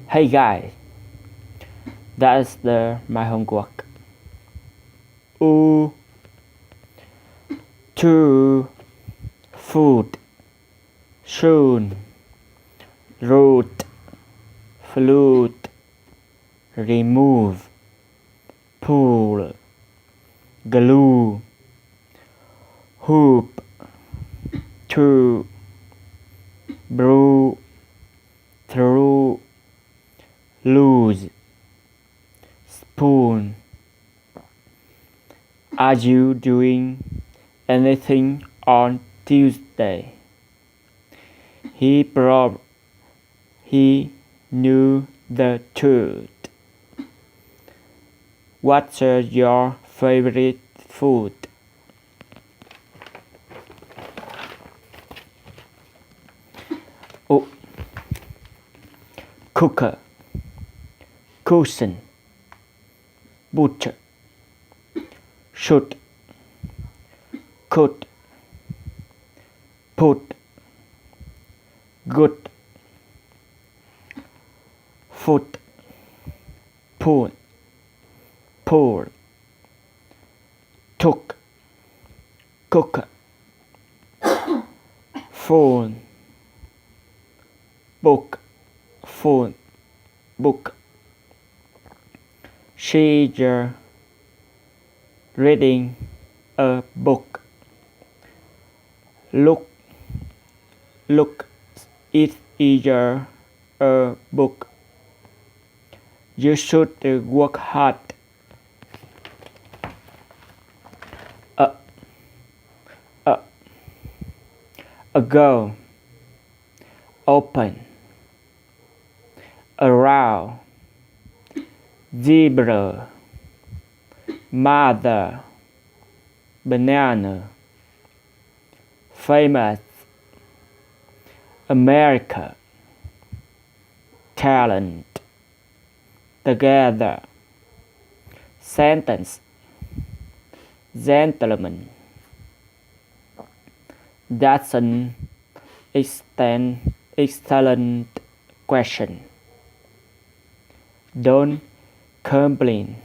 Hey guys, that's my homework. Ooh, to food, soon, root, flute, remove, pull, glue, hoop, to, brew, through, lose, spoon. Are you doing anything on Tuesday? He knew the truth. What's your favorite food? Oh, cooker, cushion, butcher, shoot, cut, put, good, foot, pull, pull, took, cook, phone, book, phone, book. She's reading a book. Look, it is a book. You should work hard. A girl, open, around, zebra, mother, banana, famous, America, talent, together, sentence, gentleman. That's an excellent question. Don't complain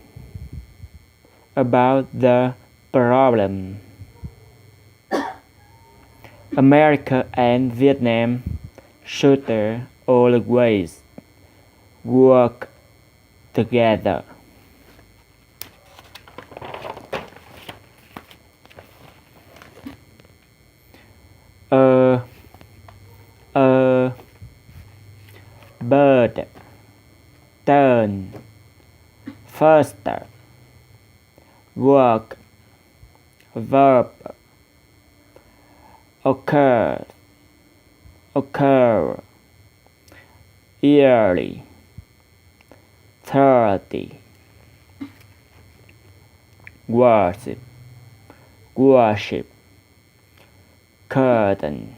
about the problem. America and Vietnam should always work together. A bird, turn, faster, work, verb, occur, yearly, 30, worship, curtain,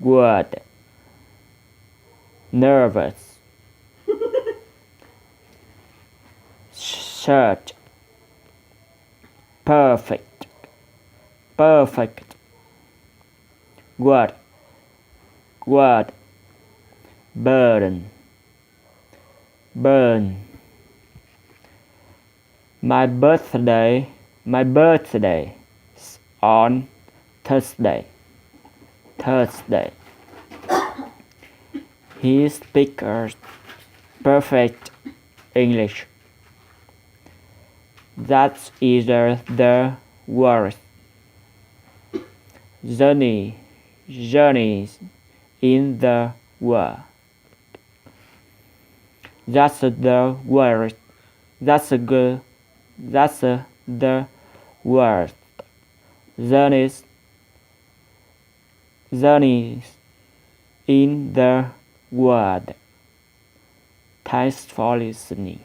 word, nervous, shirt, perfect, word, burden, burn. My birthday is on Thursday. He speaks perfect English. That's either the worst journeys in the world. That's the worst. That's the worst journeys in the world. Thanks for listening.